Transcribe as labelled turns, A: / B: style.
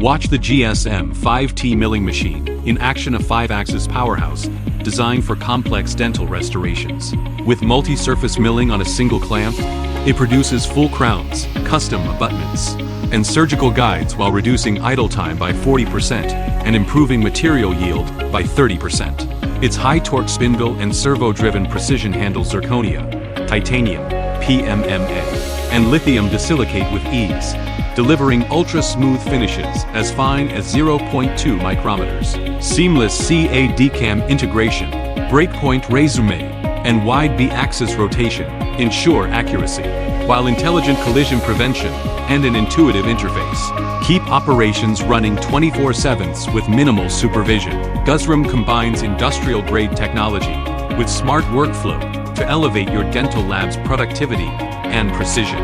A: Watch the GSM 5T milling machine in action, a 5-axis powerhouse designed for complex dental restorations. With multi-surface milling on a single clamp, it produces full crowns, custom abutments, and surgical guides while reducing idle time by 40% and improving material yield by 30%. Its high-torque spindle and servo-driven precision handle zirconia, titanium, PMMA, and lithium disilicate with ease, delivering ultra-smooth finishes as fine as 0.2 micrometers. Seamless CAD-CAM integration, breakpoint resume, and wide B-axis rotation ensure accuracy, while intelligent collision prevention and an intuitive interface keep operations running 24/7 with minimal supervision. Gusrom combines industrial-grade technology with smart workflow to elevate your dental lab's productivity and precision.